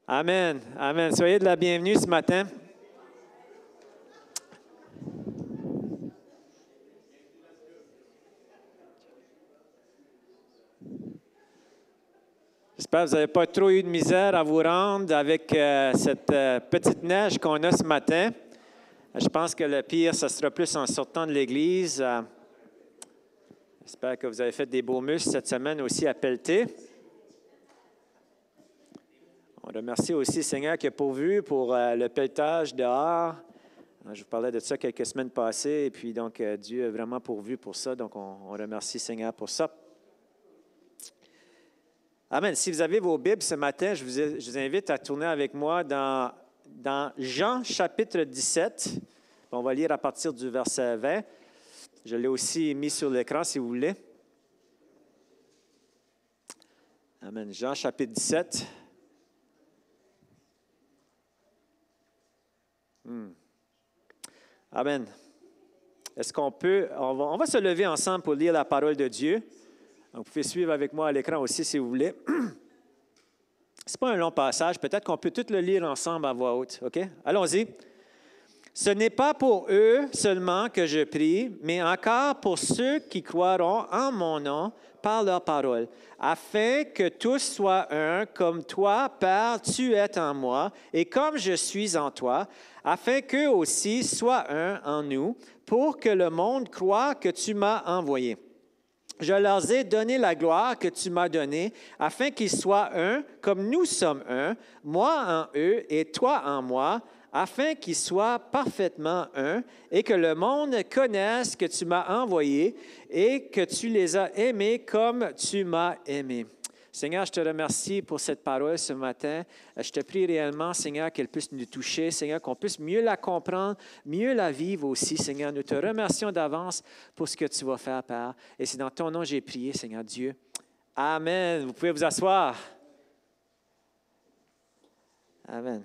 Amen. Amen. Soyez de la bienvenue ce matin. J'espère que vous n'avez pas trop eu de misère à vous rendre avec cette petite neige qu'on a ce matin. Je pense que le pire, ce sera plus en sortant de l'église. J'espère que vous avez fait des beaux muscles cette semaine aussi à pelleter. On remercie aussi le Seigneur qui a pourvu pour le pelletage dehors. Je vous parlais de ça quelques semaines passées, et puis donc Dieu a vraiment pourvu pour ça, donc on remercie le Seigneur pour ça. Amen. Si vous avez vos Bibles ce matin, je vous invite à tourner avec moi dans Jean chapitre 17. On va lire à partir du verset 20. Je l'ai aussi mis sur l'écran si vous voulez. Amen. Jean chapitre 17. Amen. Est-ce qu'on peut... On va se lever ensemble pour lire la parole de Dieu. Donc, vous pouvez suivre avec moi à l'écran aussi si vous voulez. Ce n'est pas un long passage. Peut-être qu'on peut tout le lire ensemble à voix haute. OK? Allons-y. Ce n'est pas pour eux seulement que je prie, mais encore pour ceux qui croiront en mon nom par leur parole, afin que tous soient un, comme toi, Père, tu es en moi, et comme je suis en toi, afin qu'eux aussi soient un en nous, pour que le monde croie que tu m'as envoyé. Je leur ai donné la gloire que tu m'as donnée, afin qu'ils soient un, comme nous sommes un, moi en eux et toi en moi, afin qu'ils soient parfaitement un, et que le monde connaisse que tu m'as envoyé et que tu les as aimés comme tu m'as aimé. Seigneur, je te remercie pour cette parole ce matin. Je te prie réellement, Seigneur, qu'elle puisse nous toucher, Seigneur, qu'on puisse mieux la comprendre, mieux la vivre aussi, Seigneur. Nous te remercions d'avance pour ce que tu vas faire, Père. Et c'est dans ton nom que j'ai prié, Seigneur Dieu. Amen. Vous pouvez vous asseoir. Amen.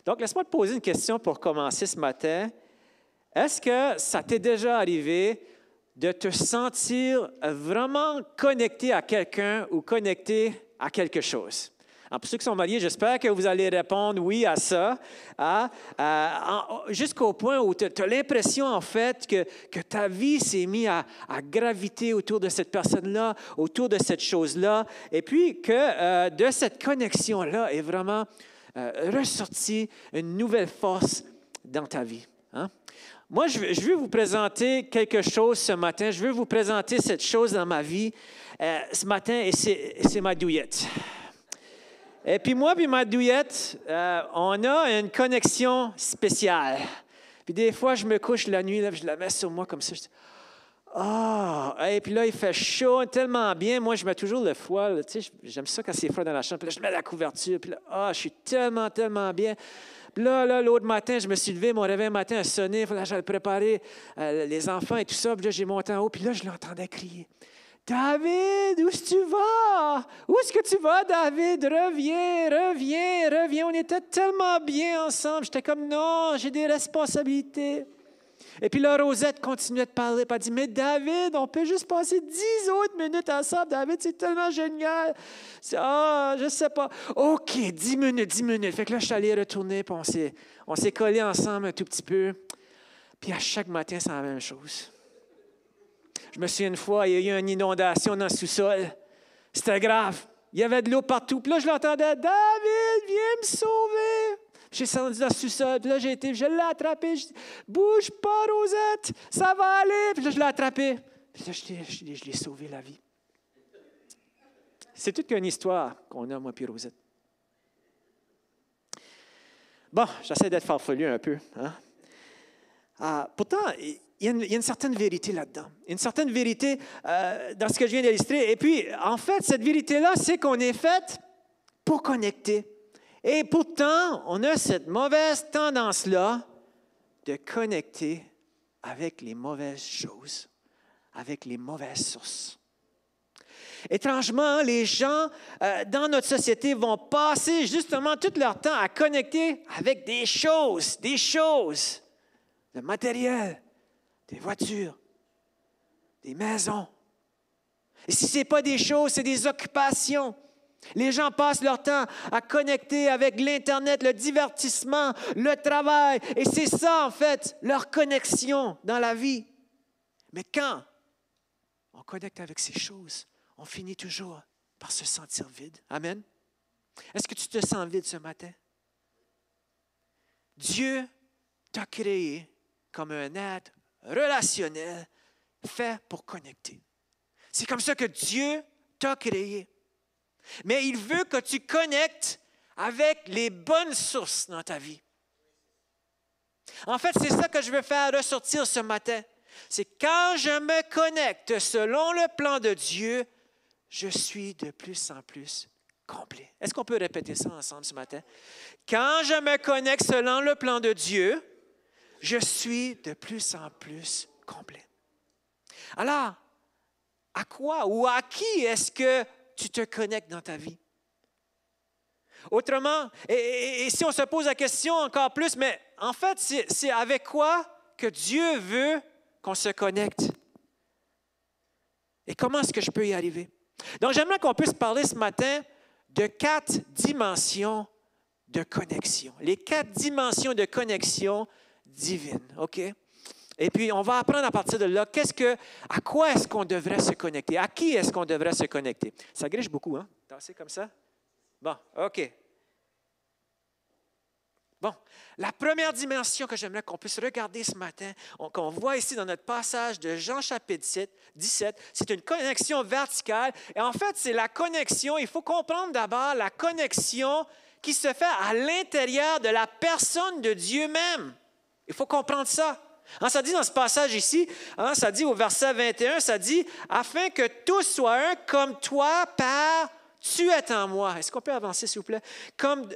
Donc, laisse-moi te poser une question pour commencer ce matin. Est-ce que ça t'est déjà arrivé de te sentir vraiment connecté à quelqu'un ou connecté à quelque chose? Alors, pour ceux qui sont mariés, j'espère que vous allez répondre oui à ça, jusqu'au point où tu as l'impression, en fait, que ta vie s'est mise à graviter autour de cette personne-là, autour de cette chose-là, et puis que de cette connexion-là est vraiment ressortie une nouvelle force dans ta vie. Hein? Moi, je veux vous présenter quelque chose ce matin. Je veux vous présenter cette chose dans ma vie ce matin, et c'est ma douillette. Et puis moi et ma douillette, on a une connexion spéciale. Puis des fois, je me couche la nuit, là, je la mets sur moi comme ça. Je dis, et puis là, il fait chaud, tellement bien. Moi, je mets toujours le foie. Là, tu sais, j'aime ça quand c'est froid dans la chambre. Puis là, je mets la couverture. Puis là, je suis tellement, tellement bien. Puis là, l'autre matin, je me suis levé, mon réveil matin a sonné. Il fallait que j'aille préparer les enfants et tout ça. Puis là, j'ai monté en haut. Puis là, je l'entendais crier. David, où est-ce que tu vas? Où est-ce que tu vas, David? Reviens. On était tellement bien ensemble. J'étais comme, non, j'ai des responsabilités. Et puis là, Rosette continuait de parler. Elle dit, mais David, on peut juste passer 10 autres minutes ensemble. David, c'est tellement génial. Je sais pas. OK, 10 minutes. Fait que là, je suis allé retourner, puis on s'est collés ensemble un tout petit peu. Puis à chaque matin, c'est la même chose. Je me souviens une fois, il y a eu une inondation dans le sous-sol. C'était grave. Il y avait de l'eau partout. Puis là, je l'entendais. David, viens me sauver. J'ai descendu dans le sous-sol. Puis là, je l'ai attrapé. Je dis, bouge pas, Rosette. Ça va aller. Puis là, je l'ai attrapé. Puis là, je l'ai sauvé la vie. C'est toute qu'une histoire qu'on a, moi puis Rosette. Bon, j'essaie d'être farfelu un peu. Hein? Pourtant, il y a une certaine vérité là-dedans. Une certaine vérité dans ce que je viens d'illustrer. Et puis, en fait, cette vérité-là, c'est qu'on est fait pour connecter. Et pourtant, on a cette mauvaise tendance-là de connecter avec les mauvaises choses, avec les mauvaises sources. Étrangement, les gens dans notre société vont passer justement tout leur temps à connecter avec des choses, le matériel, des voitures, des maisons. Et si ce n'est pas des choses, c'est des occupations. Les gens passent leur temps à connecter avec l'Internet, le divertissement, le travail. Et c'est ça, en fait, leur connexion dans la vie. Mais quand on connecte avec ces choses, on finit toujours par se sentir vide. Amen. Est-ce que tu te sens vide ce matin? Dieu t'a créé comme un être relationnel fait pour connecter. C'est comme ça que Dieu t'a créé. Mais il veut que tu connectes avec les bonnes sources dans ta vie. En fait, c'est ça que je veux faire ressortir ce matin. C'est quand je me connecte selon le plan de Dieu, je suis de plus en plus complet. Est-ce qu'on peut répéter ça ensemble ce matin? Quand je me connecte selon le plan de Dieu, je suis de plus en plus complet. Alors, à quoi ou à qui est-ce que tu te connectes dans ta vie? Autrement, et si on se pose la question encore plus, mais en fait, c'est avec quoi que Dieu veut qu'on se connecte? Et comment est-ce que je peux y arriver? Donc, j'aimerais qu'on puisse parler ce matin de 4 dimensions de connexion. Les 4 dimensions de connexion divine, OK? Et puis, on va apprendre à partir de là, à quoi est-ce qu'on devrait se connecter? À qui est-ce qu'on devrait se connecter? Ça griche beaucoup, hein? Tasser comme ça? Bon, OK. Bon, la première dimension que j'aimerais qu'on puisse regarder ce matin, qu'on voit ici dans notre passage de Jean chapitre 17, c'est une connexion verticale. Et en fait, c'est la connexion, il faut comprendre d'abord la connexion qui se fait à l'intérieur de la personne de Dieu même. Il faut comprendre ça. Ça dit dans ce passage ici, ça dit au verset 21, ça dit « Afin que tous soient un comme toi, Père, tu es en moi. » Est-ce qu'on peut avancer, s'il vous plaît? Comme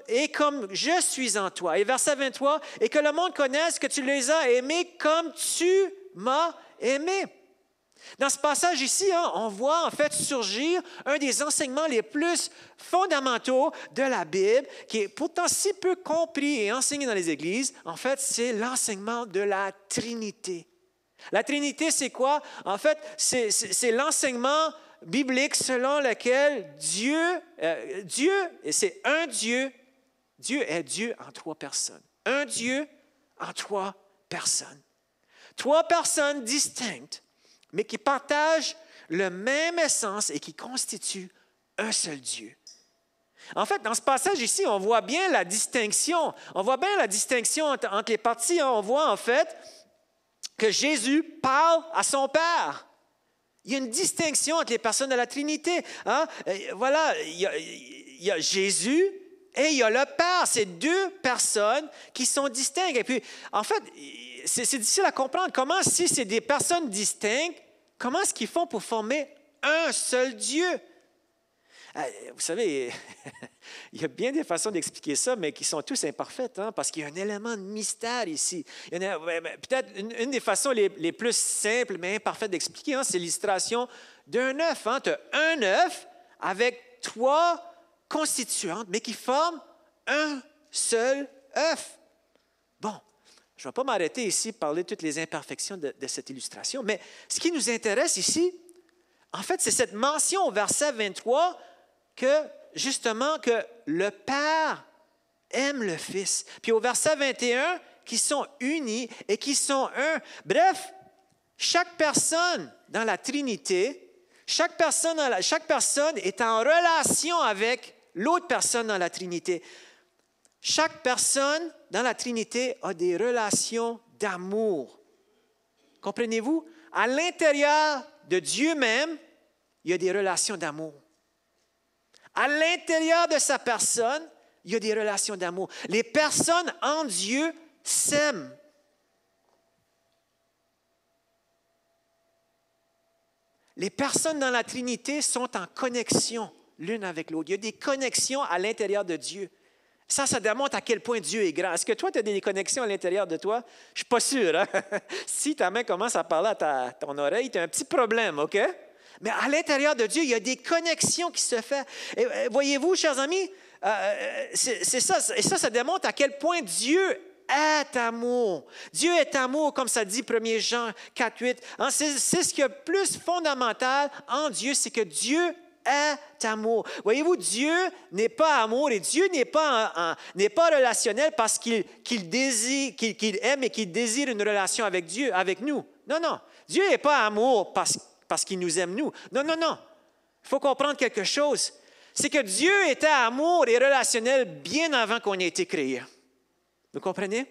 je suis en toi. Et verset 23, « Et que le monde connaisse que tu les as aimés comme tu m'as aimé. » Dans ce passage ici, on voit en fait surgir un des enseignements les plus fondamentaux de la Bible, qui est pourtant si peu compris et enseigné dans les églises. En fait, c'est l'enseignement de la Trinité. La Trinité, c'est quoi? En fait, c'est l'enseignement biblique selon lequel Dieu, et c'est un Dieu, Dieu est Dieu en 3 personnes. Un Dieu en 3 personnes. 3 personnes distinctes, mais qui partagent le même essence et qui constituent un seul Dieu. En fait, dans ce passage ici, on voit bien la distinction. On voit bien la distinction entre les parties. On voit en fait que Jésus parle à son Père. Il y a une distinction entre les personnes de la Trinité. Voilà, il y a Jésus et il y a le Père. C'est 2 personnes qui sont distinctes. Et puis, en fait, c'est difficile à comprendre. Comment, si c'est des personnes distinctes, comment est-ce qu'ils font pour former un seul Dieu? Vous savez, il y a bien des façons d'expliquer ça, mais qui sont tous imparfaites, parce qu'il y a un élément de mystère ici. Peut-être une des façons les plus simples, mais imparfaites d'expliquer, c'est l'illustration d'un œuf. Tu as un œuf avec 3 constituantes, mais qui forment un seul œuf. Bon, je ne vais pas m'arrêter ici pour parler de toutes les imperfections de cette illustration, mais ce qui nous intéresse ici, en fait, c'est cette mention au verset 23 que, justement, que le Père aime le Fils. Puis au verset 21, qu'ils sont unis et qu'ils sont un. Bref, chaque personne dans la Trinité, chaque personne est en relation avec l'autre personne dans la Trinité. Chaque personne dans la Trinité a des relations d'amour. Comprenez-vous? À l'intérieur de Dieu même, il y a des relations d'amour. À l'intérieur de sa personne, il y a des relations d'amour. Les personnes en Dieu s'aiment. Les personnes dans la Trinité sont en connexion l'une avec l'autre. Il y a des connexions à l'intérieur de Dieu. Ça démontre à quel point Dieu est grand. Est-ce que toi, tu as des connexions à l'intérieur de toi? Je ne suis pas sûr. Si ta main commence à parler à ton oreille, tu as un petit problème, OK? Mais à l'intérieur de Dieu, il y a des connexions qui se font. Et voyez-vous, chers amis, c'est ça. Et ça démontre à quel point Dieu est amour. Dieu est amour, comme ça dit 1 Jean 4, 8. C'est ce qui est le plus fondamental en Dieu, c'est que Dieu est amour. Voyez-vous, Dieu n'est pas amour et Dieu n'est pas relationnel parce qu'il aime et qu'il désire une relation avec Dieu, avec nous. Non, non. Dieu n'est pas amour parce qu'il nous aime, nous. Non, non, non. Il faut comprendre quelque chose. C'est que Dieu était amour et relationnel bien avant qu'on ait été créé. Vous comprenez?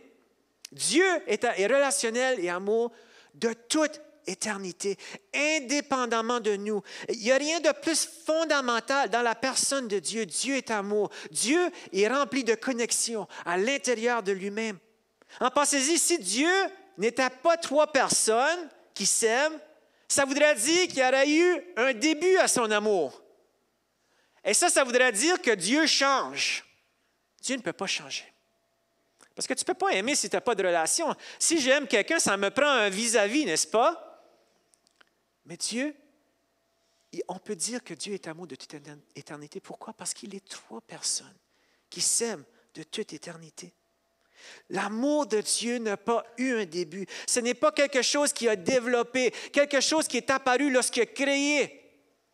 Dieu est relationnel et amour de toute éternité, indépendamment de nous. Il n'y a rien de plus fondamental dans la personne de Dieu. Dieu est amour. Dieu est rempli de connexion à l'intérieur de lui-même. Pensez-y, si Dieu n'était pas trois personnes qui s'aiment, ça voudrait dire qu'il y aurait eu un début à son amour. Et ça voudrait dire que Dieu change. Dieu ne peut pas changer. Parce que tu ne peux pas aimer si tu n'as pas de relation. Si j'aime quelqu'un, ça me prend un vis-à-vis, n'est-ce pas? Mais Dieu, on peut dire que Dieu est amour de toute éternité. Pourquoi? Parce qu'il est trois personnes qui s'aiment de toute éternité. L'amour de Dieu n'a pas eu un début. Ce n'est pas quelque chose qui a développé, quelque chose qui est apparu lorsqu'il a créé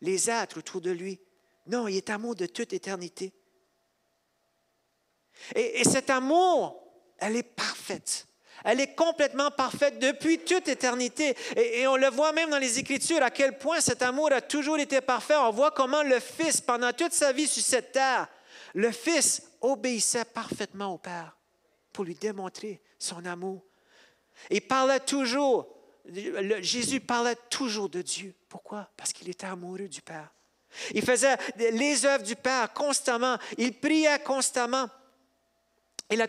les êtres autour de lui. Non, il est amour de toute éternité. Et cet amour, elle est parfaite. Elle est complètement parfaite depuis toute éternité. Et on le voit même dans les Écritures, à quel point cet amour a toujours été parfait. On voit comment le Fils, pendant toute sa vie sur cette terre, le Fils obéissait parfaitement au Père pour lui démontrer son amour. Il parlait toujours, Jésus parlait toujours de Dieu. Pourquoi? Parce qu'il était amoureux du Père. Il faisait les œuvres du Père constamment. Il priait constamment. Et le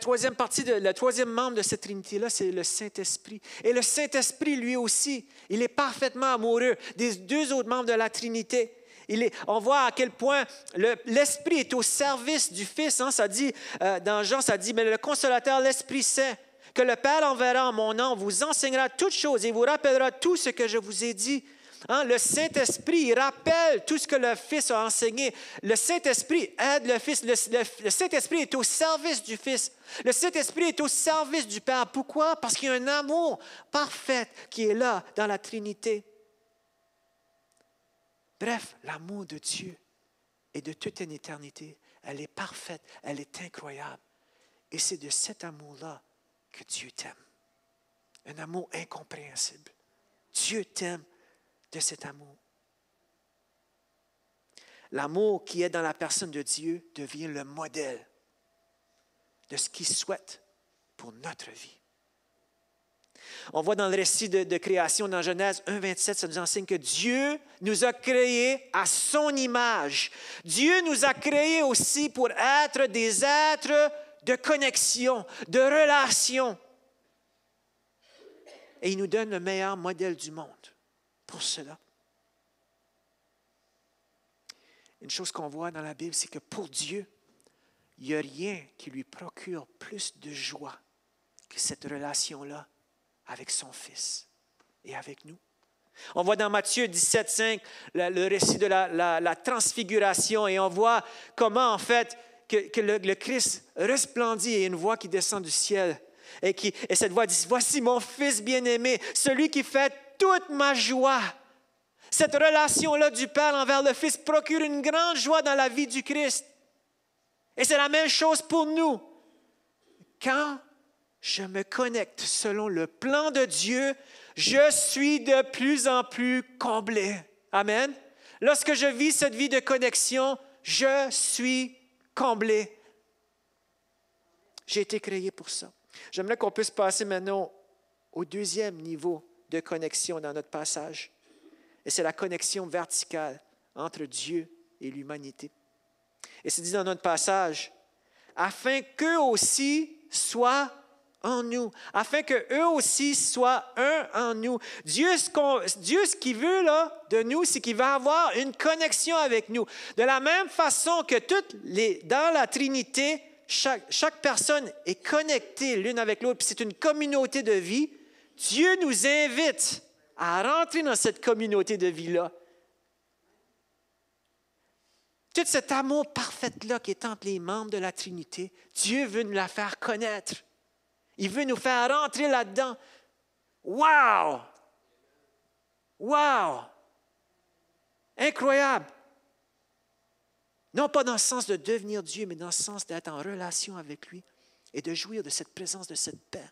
troisième membre de cette Trinité-là, c'est le Saint-Esprit. Et le Saint-Esprit, lui aussi, il est parfaitement amoureux des deux autres membres de la Trinité. On voit à quel point l'Esprit est au service du Fils. Ça dit, dans Jean, ça dit, mais le Consolateur, l'Esprit Saint, que le Père enverra en mon nom, vous enseignera toutes choses et vous rappellera tout ce que je vous ai dit. Le Saint-Esprit, il rappelle tout ce que le Fils a enseigné. Le Saint-Esprit aide le Fils. Le Saint-Esprit est au service du Fils. Le Saint-Esprit est au service du Père. Pourquoi? Parce qu'il y a un amour parfait qui est là dans la Trinité. Bref, l'amour de Dieu est de toute une éternité. Elle est parfaite, elle est incroyable. Et c'est de cet amour-là que Dieu t'aime. Un amour incompréhensible. Dieu t'aime de cet amour. L'amour qui est dans la personne de Dieu devient le modèle de ce qu'il souhaite pour notre vie. On voit dans le récit de création dans Genèse 1,27, ça nous enseigne que Dieu nous a créés à son image. Dieu nous a créés aussi pour être des êtres de connexion, de relation. Et il nous donne le meilleur modèle du monde pour cela. Une chose qu'on voit dans la Bible, c'est que pour Dieu, il n'y a rien qui lui procure plus de joie que cette relation-là avec son Fils et avec nous. On voit dans Matthieu 17,5 le récit de la transfiguration et on voit comment en fait que le Christ resplendit et une voix qui descend du ciel et cette voix dit « Voici mon Fils bien-aimé, celui qui fait toute ma joie. » Cette relation-là du Père envers le Fils procure une grande joie dans la vie du Christ. Et c'est la même chose pour nous. Quand je me connecte selon le plan de Dieu, je suis de plus en plus comblé. Amen. Lorsque je vis cette vie de connexion, je suis comblé. J'ai été créé pour ça. J'aimerais qu'on puisse passer maintenant au deuxième niveau de connexion dans notre passage. Et c'est la connexion verticale entre Dieu et l'humanité. Et c'est dit dans notre passage, afin qu'eux aussi soient en nous, afin qu'eux aussi soient un en nous. Dieu, ce qu'il veut là, de nous, c'est qu'il va avoir une connexion avec nous. De la même façon que dans la Trinité, chaque personne est connectée l'une avec l'autre, puis c'est une communauté de vie, Dieu nous invite à rentrer dans cette communauté de vie-là. Tout cet amour parfait-là qui est entre les membres de la Trinité, Dieu veut nous la faire connaître. Il veut nous faire rentrer là-dedans. Wow! Wow! Incroyable! Non pas dans le sens de devenir Dieu, mais dans le sens d'être en relation avec lui et de jouir de cette présence, de cette paix.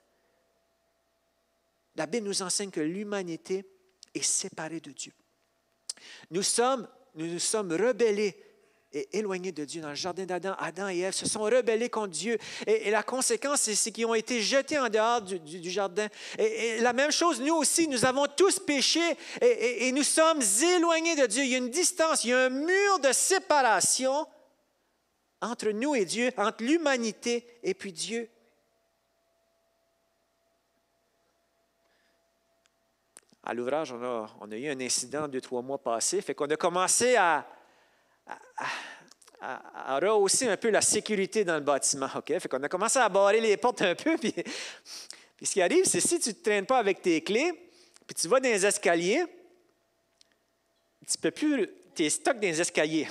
La Bible nous enseigne que l'humanité est séparée de Dieu. Nous nous sommes rebellés et éloignés de Dieu. Dans le jardin d'Adam, Adam et Ève se sont rebellés contre Dieu. Et la conséquence, c'est qu'ils ont été jetés en dehors du jardin. Et la même chose, nous aussi, nous avons tous péché et nous sommes éloignés de Dieu. Il y a une distance, il y a un mur de séparation entre nous et Dieu, entre l'humanité et puis Dieu. À l'ouvrage, on a eu un incident 2-3 mois passés, fait qu'on a commencé à rehausser un peu la sécurité dans le bâtiment. Okay? Fait qu'on a commencé à barrer les portes un peu. Puis ce qui arrive, c'est si tu ne te traînes pas avec tes clés, puis tu vas dans les escaliers, tu ne peux plus, tu es stock dans les escaliers.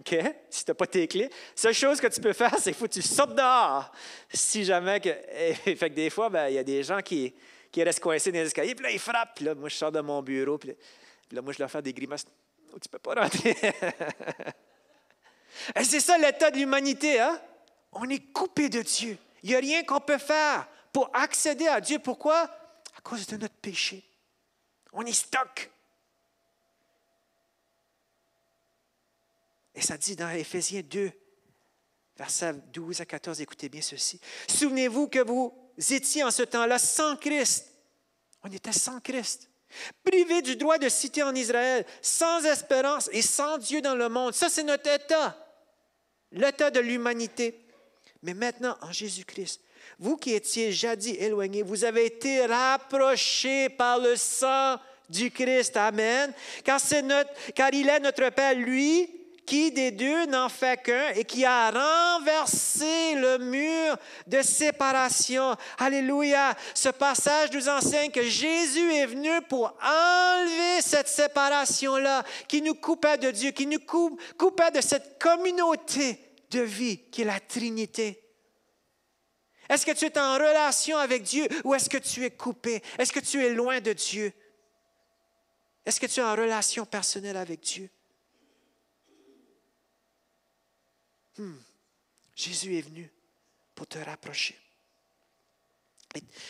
Okay? Si tu n'as pas tes clés, la seule chose que tu peux faire, c'est qu'il faut que tu sortes dehors. Si jamais fait que des fois, il y a des gens qui restent coincés dans les escaliers, puis là, ils frappent. Puis là, moi, je sors de mon bureau, puis là, moi, je leur fais des grimaces. Oh, tu ne peux pas rentrer. Et c'est ça l'état de l'humanité, hein? On est coupé de Dieu. Il n'y a rien qu'on peut faire pour accéder à Dieu. Pourquoi? À cause de notre péché. On est stock. Et ça dit dans Éphésiens 2, versets 12 à 14, écoutez bien ceci. Souvenez-vous que vous étiez en ce temps-là sans Christ. On était sans Christ. Privés du droit de cité en Israël, sans espérance et sans Dieu dans le monde. Ça, c'est notre état. L'état de l'humanité. Mais maintenant, en Jésus-Christ, vous qui étiez jadis éloignés, vous avez été rapprochés par le sang du Christ. Amen. Car il est notre Père, lui, qui des deux n'en fait qu'un et qui a renversé le mur de séparation. Alléluia! Ce passage nous enseigne que Jésus est venu pour enlever cette séparation-là qui nous coupait de Dieu, qui nous coupait de cette communauté de vie qui est la Trinité. Est-ce que tu es en relation avec Dieu ou est-ce que tu es coupé? Est-ce que tu es loin de Dieu? Est-ce que tu es en relation personnelle avec Dieu? Jésus est venu pour te rapprocher.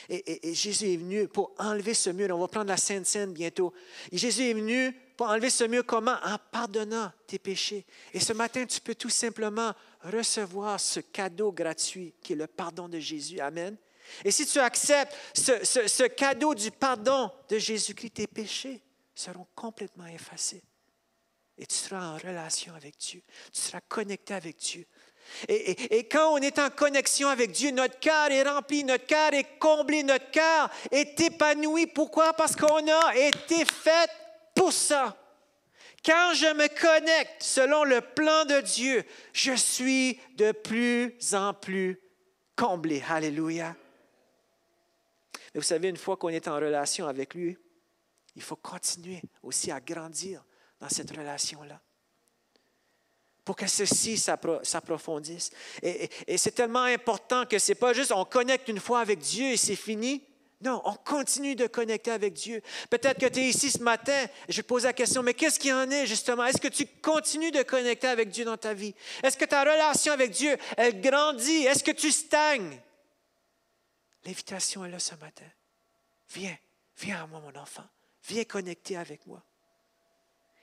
Et Jésus est venu pour enlever ce mur. On va prendre la Sainte Seine bientôt. Et Jésus est venu pour enlever ce mur comment? En pardonnant tes péchés. Et ce matin, tu peux tout simplement recevoir ce cadeau gratuit qui est le pardon de Jésus. Amen. Et si tu acceptes ce cadeau du pardon de Jésus-Christ, tes péchés seront complètement effacés. Et tu seras en relation avec Dieu. Tu seras connecté avec Dieu. Et quand on est en connexion avec Dieu, notre cœur est rempli, notre cœur est comblé, notre cœur est épanoui. Pourquoi? Parce qu'on a été fait pour ça. Quand je me connecte selon le plan de Dieu, je suis de plus en plus comblé. Alléluia. Mais vous savez, une fois qu'on est en relation avec lui, il faut continuer aussi à grandir dans cette relation-là, pour que ceci s'approfondisse. Et c'est tellement important que ce n'est pas juste on connecte une fois avec Dieu et c'est fini. Non, on continue de connecter avec Dieu. Peut-être que tu es ici ce matin, je pose la question, mais qu'est-ce qu'il y en est justement? Est-ce que tu continues de connecter avec Dieu dans ta vie? Est-ce que ta relation avec Dieu, elle grandit? Est-ce que tu stagnes? L'invitation est là ce matin. Viens à moi, mon enfant. Viens connecter avec moi.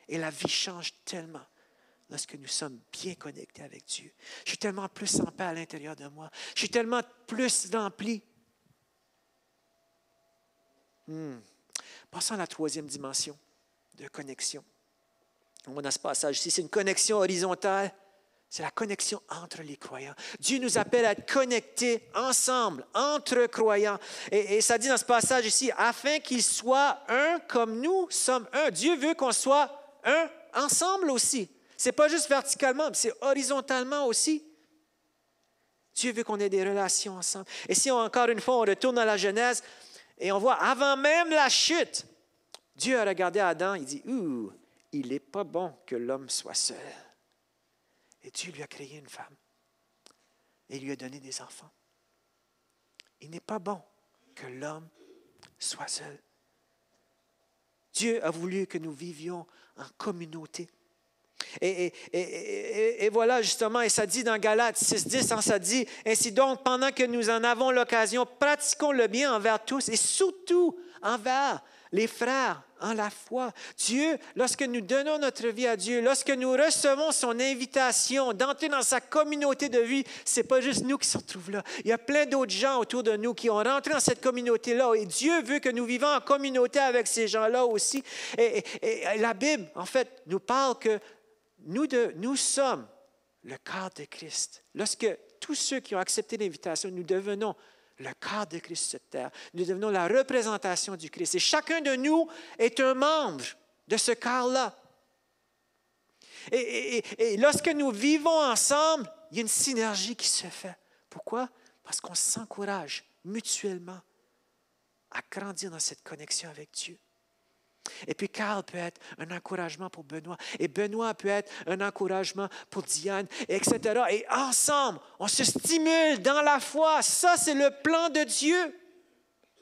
Et la vie change tellement lorsque nous sommes bien connectés avec Dieu. Je suis tellement plus en paix à l'intérieur de moi. Je suis tellement plus rempli. Passons à la troisième dimension de connexion. On voit dans ce passage ici, c'est une connexion horizontale. C'est la connexion entre les croyants. Dieu nous appelle à être connectés ensemble, entre croyants. Et ça dit dans ce passage ici, afin qu'ils soient un comme nous sommes un. Dieu veut qu'on soit un ensemble aussi. Ce n'est pas juste verticalement, c'est horizontalement aussi. Dieu veut qu'on ait des relations ensemble. Et si encore une fois, on retourne dans la Genèse et on voit, avant même la chute, Dieu a regardé Adam, il dit, « il n'est pas bon que l'homme soit seul. » Et Dieu lui a créé une femme et lui a donné des enfants. Il n'est pas bon que l'homme soit seul. Dieu a voulu que nous vivions en communauté. Et voilà, justement, et ça dit dans Galates 6:10, ça dit, « Ainsi donc, pendant que nous en avons l'occasion, pratiquons le bien envers tous et surtout envers les frères en la foi. » Dieu, lorsque nous donnons notre vie à Dieu, lorsque nous recevons son invitation d'entrer dans sa communauté de vie, ce n'est pas juste nous qui se retrouvent là. Il y a plein d'autres gens autour de nous qui ont rentré dans cette communauté-là. Et Dieu veut que nous vivons en communauté avec ces gens-là aussi. Et la Bible, en fait, nous parle que nous sommes le corps de Christ. Lorsque tous ceux qui ont accepté l'invitation, nous devenons le corps de Christ sur cette terre. Nous devenons la représentation du Christ. Et chacun de nous est un membre de ce corps-là. Et lorsque nous vivons ensemble, il y a une synergie qui se fait. Pourquoi? Parce qu'on s'encourage mutuellement à grandir dans cette connexion avec Dieu. Et puis Carl peut être un encouragement pour Benoît. Et Benoît peut être un encouragement pour Diane, etc. Et ensemble, on se stimule dans la foi. Ça, c'est le plan de Dieu.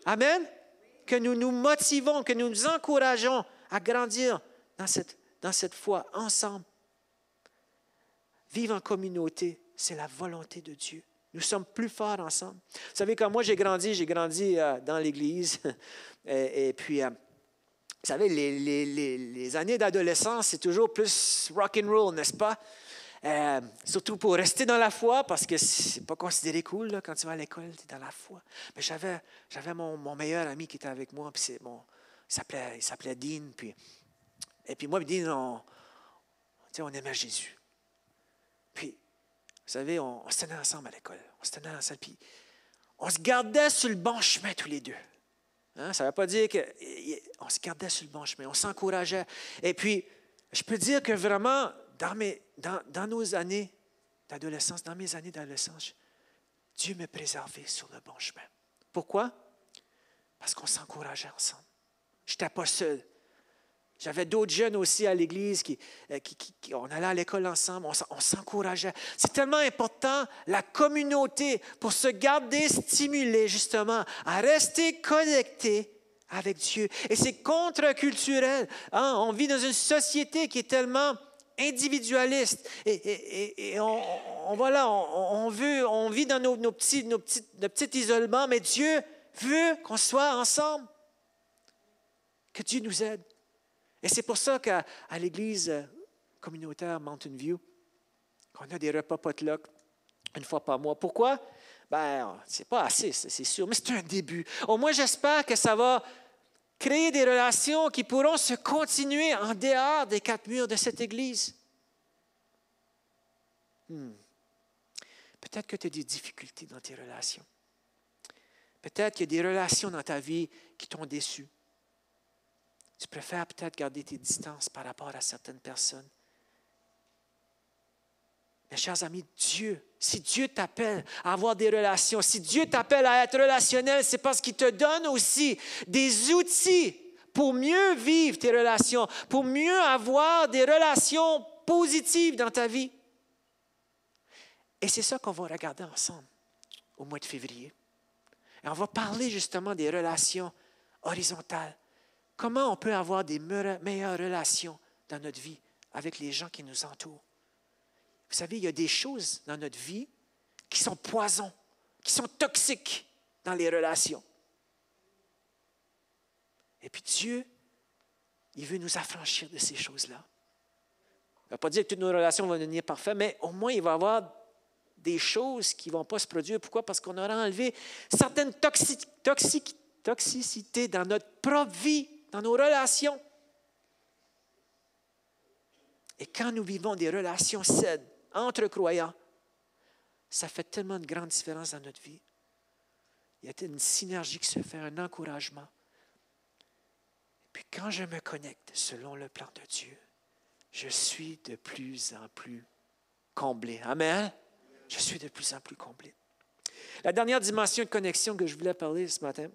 Amen? Que nous nous motivons, que nous nous encourageons à grandir dans cette foi ensemble. Vivre en communauté, c'est la volonté de Dieu. Nous sommes plus forts ensemble. Vous savez, quand moi j'ai grandi dans l'Église. Et puis... Vous savez, les années d'adolescence, c'est toujours plus rock and roll, n'est-ce pas? Surtout pour rester dans la foi, parce que c'est pas considéré cool là, quand tu vas à l'école, tu es dans la foi. Mais j'avais mon meilleur ami qui était avec moi, puis il s'appelait Dean. Et puis moi et Dean, on aimait Jésus. Puis, vous savez, on se tenait ensemble à l'école. On se tenait ensemble, puis on se gardait sur le bon chemin tous les deux. Hein? Ça ne veut pas dire qu'on se gardait sur le bon chemin, on s'encourageait. Et puis, je peux dire que vraiment, dans nos années d'adolescence, dans mes années d'adolescence, Dieu m'a préservé sur le bon chemin. Pourquoi? Parce qu'on s'encourageait ensemble. Je n'étais pas seul. J'avais d'autres jeunes aussi à l'église on allait à l'école ensemble, on s'encourageait. C'est tellement important, la communauté, pour se garder stimulé justement à rester connecté avec Dieu. Et c'est contre-culturel. Hein? On vit dans une société qui est tellement individualiste. Et on vit dans nos petits isolements, mais Dieu veut qu'on soit ensemble. Que Dieu nous aide. Et c'est pour ça qu'à l'église communautaire Mountain View, qu'on a des repas potluck une fois par mois. Pourquoi? C'est pas assez, c'est sûr, mais c'est un début. Au moins, j'espère que ça va créer des relations qui pourront se continuer en dehors des 4 murs de cette église. Peut-être que tu as des difficultés dans tes relations. Peut-être qu'il y a des relations dans ta vie qui t'ont déçu. Tu préfères peut-être garder tes distances par rapport à certaines personnes. Mes chers amis, si Dieu t'appelle à avoir des relations, si Dieu t'appelle à être relationnel, c'est parce qu'il te donne aussi des outils pour mieux vivre tes relations, pour mieux avoir des relations positives dans ta vie. Et c'est ça qu'on va regarder ensemble au mois de février. Et on va parler justement des relations horizontales. Comment on peut avoir des meilleures relations dans notre vie avec les gens qui nous entourent? Vous savez, il y a des choses dans notre vie qui sont poisons, qui sont toxiques dans les relations. Et puis Dieu, il veut nous affranchir de ces choses-là. Ça ne veut pas dire que toutes nos relations vont devenir parfaites, mais au moins il va y avoir des choses qui ne vont pas se produire. Pourquoi? Parce qu'on aura enlevé certaines toxicités dans notre propre vie, dans nos relations. Et quand nous vivons des relations saines entre croyants, ça fait tellement de grandes différences dans notre vie. Il y a une synergie qui se fait, un encouragement. Et puis quand je me connecte selon le plan de Dieu, je suis de plus en plus comblé. Amen? Je suis de plus en plus comblé. La dernière dimension de connexion que je voulais parler ce matin,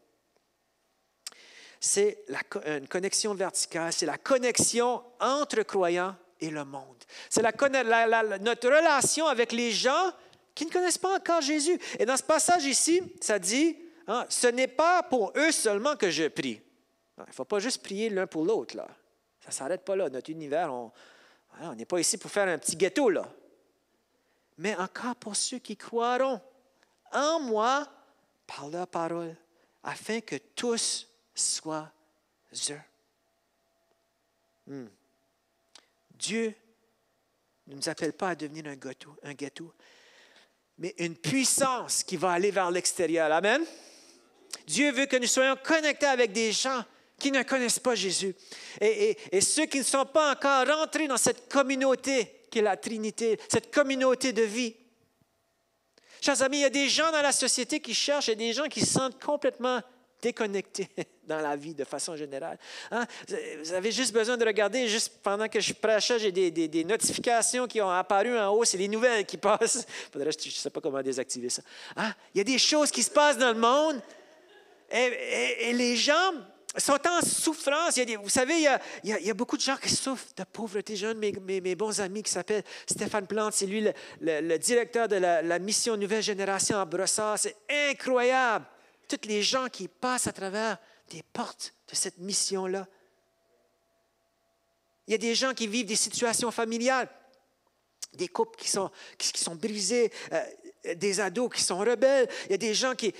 c'est une connexion verticale, c'est la connexion entre croyants et le monde. C'est notre relation avec les gens qui ne connaissent pas encore Jésus. Et dans ce passage ici, ça dit, ce n'est pas pour eux seulement que je prie. Il ne faut pas juste prier l'un pour l'autre. Là. Ça ne s'arrête pas là. Notre univers, Alors, on n'est pas ici pour faire un petit gâteau, là. Mais encore pour ceux qui croiront en moi par la parole, afin que tous soient heureux. Dieu ne nous appelle pas à devenir un gâteau, mais une puissance qui va aller vers l'extérieur. Amen. Dieu veut que nous soyons connectés avec des gens qui ne connaissent pas Jésus. Et ceux qui ne sont pas encore rentrés dans cette communauté qui est la Trinité, cette communauté de vie. Chers amis, il y a des gens dans la société qui cherchent et des gens qui se sentent complètement déconnectés dans la vie de façon générale. Hein? Vous avez juste besoin de regarder, juste pendant que je prêchais, j'ai des notifications qui ont apparu en haut, c'est les nouvelles qui passent. Je ne sais pas comment désactiver ça. Hein? Il y a des choses qui se passent dans le monde et les gens sont en souffrance. Vous savez, il y a beaucoup de gens qui souffrent de pauvreté. J'ai un de mes bons amis qui s'appelle Stéphane Plante. C'est lui le directeur de la mission Nouvelle Génération à Brossard. C'est incroyable. Tous les gens qui passent à travers des portes de cette mission-là. Il y a des gens qui vivent des situations familiales, des couples qui sont brisés, des ados qui sont rebelles. Il y a des gens qui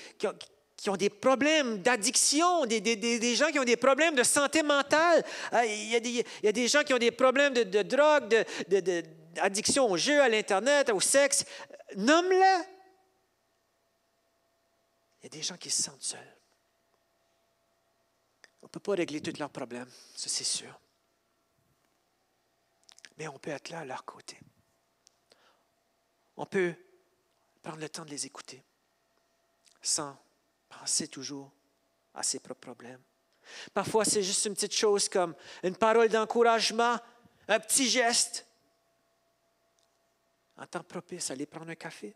ont des problèmes d'addiction, des gens qui ont des problèmes de santé mentale. Il y a des gens qui ont des problèmes de drogue, d'addiction au jeu, à l'Internet, au sexe. Nomme-le. Il y a des gens qui se sentent seuls. On ne peut pas régler tous leurs problèmes, ça c'est sûr. Mais on peut être là à leur côté. On peut prendre le temps de les écouter sans penser toujours à ses propres problèmes. Parfois, c'est juste une petite chose comme une parole d'encouragement, un petit geste. En temps propice, aller prendre un café.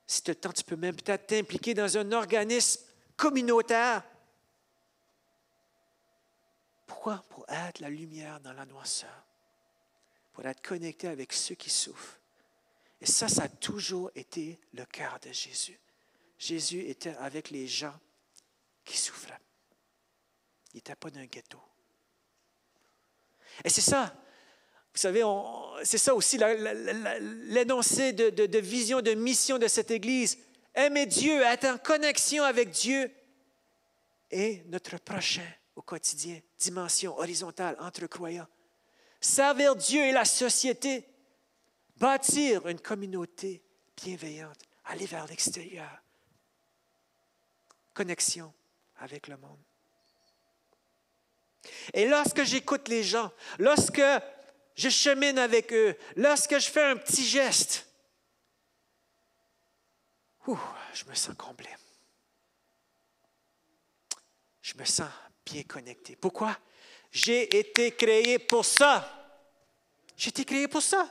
Si tu as le temps, tu peux même peut-être t'impliquer dans un organisme communautaire. Pourquoi? Pour être la lumière dans la noirceur. Pour être connecté avec ceux qui souffrent. Et ça a toujours été le cœur de Jésus. Jésus était avec les gens qui souffraient. Il n'était pas d'un ghetto. Et c'est ça. Vous savez, c'est ça aussi l'énoncé de vision, de mission de cette Église. Aimer Dieu, être en connexion avec Dieu et notre prochain au quotidien, dimension horizontale entre croyants. Servir Dieu et la société, bâtir une communauté bienveillante, aller vers l'extérieur. Connexion avec le monde. Et lorsque j'écoute les gens, lorsque je chemine avec eux, lorsque je fais un petit geste, je me sens complet. Je me sens bien connecté. Pourquoi? J'ai été créé pour ça. J'ai été créé pour ça.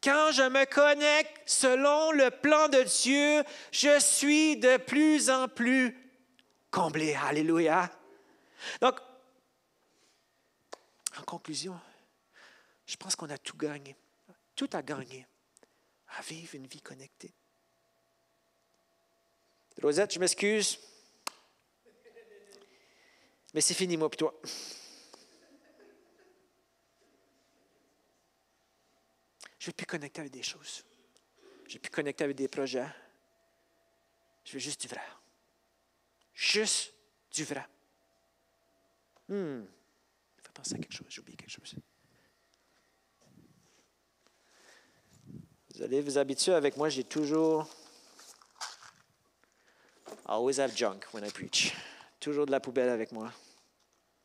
Quand je me connecte selon le plan de Dieu, je suis de plus en plus comblé. Alléluia. Donc, en conclusion, je pense qu'on a tout gagné. Tout a gagné à vivre une vie connectée. Rosette, je m'excuse. Mais c'est fini, moi, pour toi. Je ne veux plus connecter avec des choses. Je ne veux plus connecter avec des projets. Je veux juste du vrai. Juste du vrai. Il faut penser à quelque chose. J'ai oublié quelque chose. Vous allez vous habituer avec moi. J'ai toujours... I always have junk when I preach. Toujours de la poubelle avec moi.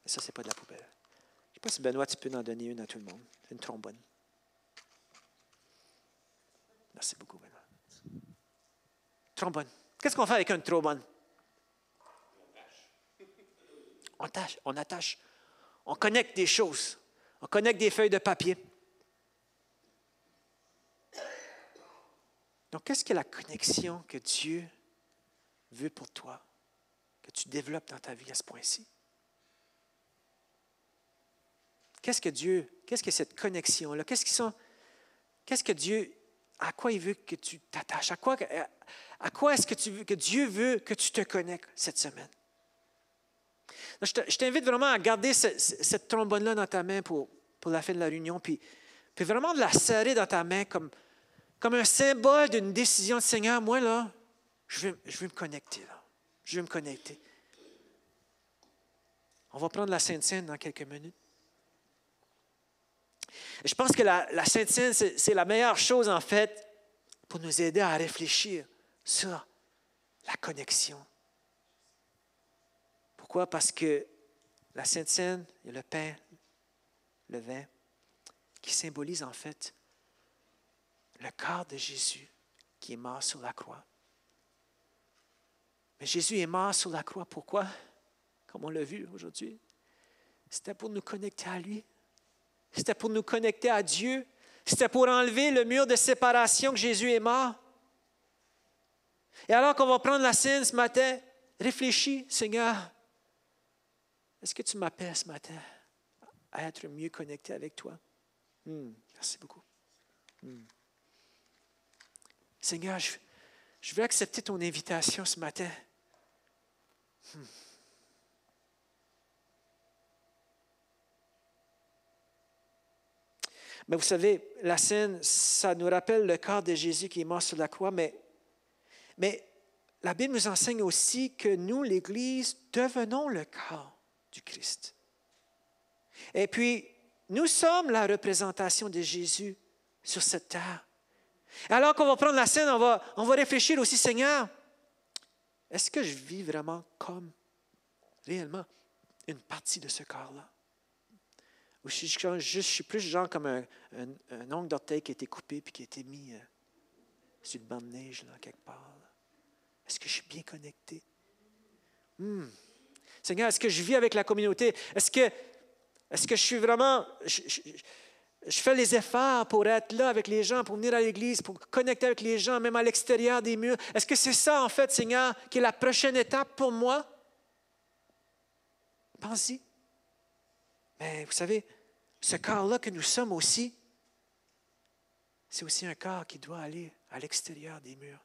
Mais ça, ce n'est pas de la poubelle. Je ne sais pas si Benoît, tu peux en donner une à tout le monde. Une trombone. Merci beaucoup, Benoît. Trombone. Qu'est-ce qu'on fait avec une trombone? On attache. On connecte des choses. On connecte des feuilles de papier. Donc, qu'est-ce que la connexion que Dieu veut pour toi, que tu développes dans ta vie à ce point-ci? Qu'est-ce que cette connexion-là? Qu'est-ce que Dieu, à quoi il veut que tu t'attaches? À quoi est-ce que Dieu veut que tu te connectes cette semaine? Je t'invite vraiment à garder cette trombone-là dans ta main pour la fin de la réunion, puis vraiment de la serrer dans ta main comme un symbole d'une décision de Seigneur. Moi, là, je vais me connecter. Là. Je vais me connecter. On va prendre la Sainte Seine dans quelques minutes. Et je pense que la Sainte Seine, c'est la meilleure chose, en fait, pour nous aider à réfléchir sur la connexion. Pourquoi? Parce que la Sainte Seine, il y a le pain, le vin, qui symbolise en fait le corps de Jésus qui est mort sur la croix. Mais Jésus est mort sur la croix. Pourquoi? Comme on l'a vu aujourd'hui. C'était pour nous connecter à lui. C'était pour nous connecter à Dieu. C'était pour enlever le mur de séparation que Jésus est mort. Et alors qu'on va prendre la scène ce matin, réfléchis, Seigneur, est-ce que tu m'appelles ce matin à être mieux connecté avec toi? Merci beaucoup. Seigneur, je veux accepter ton invitation ce matin. Mais vous savez, la scène, ça nous rappelle le corps de Jésus qui est mort sur la croix, mais la Bible nous enseigne aussi que nous, l'Église, devenons le corps du Christ. Et puis, nous sommes la représentation de Jésus sur cette terre. Alors qu'on va prendre la scène, on va réfléchir aussi, Seigneur, est-ce que je vis vraiment comme réellement une partie de ce corps-là? Ou je suis plus genre comme un ongle d'orteil qui a été coupé puis qui a été mis sur le banc de neige là, quelque part. Là. Est-ce que je suis bien connecté? Seigneur, est-ce que je vis avec la communauté? Est-ce que je suis vraiment... Je fais les efforts pour être là avec les gens, pour venir à l'Église, pour connecter avec les gens, même à l'extérieur des murs. Est-ce que c'est ça, en fait, Seigneur, qui est la prochaine étape pour moi? Pense-y. Mais vous savez, ce corps-là que nous sommes aussi, c'est aussi un corps qui doit aller à l'extérieur des murs.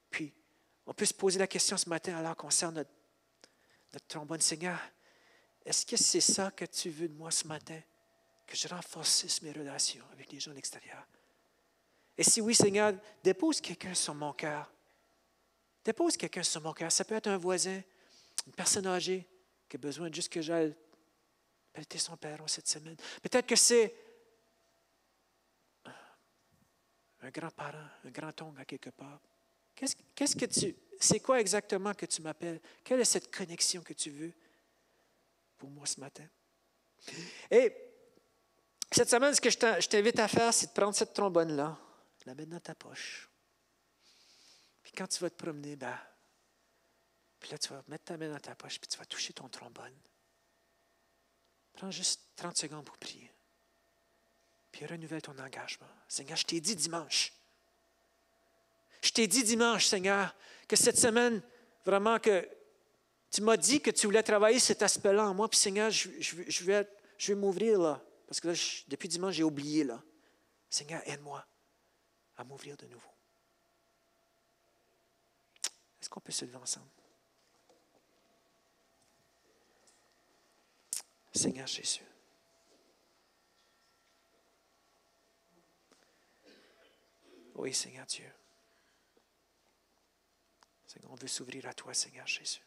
Puis, on peut se poser la question ce matin alors qu'on sert notre trombone. Seigneur, est-ce que c'est ça que tu veux de moi ce matin? Que je renforce mes relations avec les gens de l'extérieur. Et si oui, Seigneur, dépose quelqu'un sur mon cœur. Dépose quelqu'un sur mon cœur. Ça peut être un voisin, une personne âgée qui a besoin juste que j'aille pelleter son père cette semaine. Peut-être que c'est un grand-parent, un grand-oncle à quelque part. C'est quoi exactement que tu m'appelles? Quelle est cette connexion que tu veux pour moi ce matin? Et cette semaine, ce que je t'invite à faire, c'est de prendre cette trombone-là, la mettre dans ta poche. Puis quand tu vas te promener, puis là, tu vas mettre ta main dans ta poche, puis tu vas toucher ton trombone. Prends juste 30 secondes pour prier. Puis renouvelle ton engagement. Seigneur, je t'ai dit dimanche. Je t'ai dit dimanche, Seigneur, que cette semaine, vraiment que tu m'as dit que tu voulais travailler cet aspect-là en moi. Puis Seigneur, je vais m'ouvrir là. Parce que là, depuis dimanche, j'ai oublié là. Seigneur, aide-moi à m'ouvrir de nouveau. Est-ce qu'on peut se lever ensemble? Seigneur Jésus. Oui, Seigneur Dieu. Seigneur, on veut s'ouvrir à toi, Seigneur Jésus.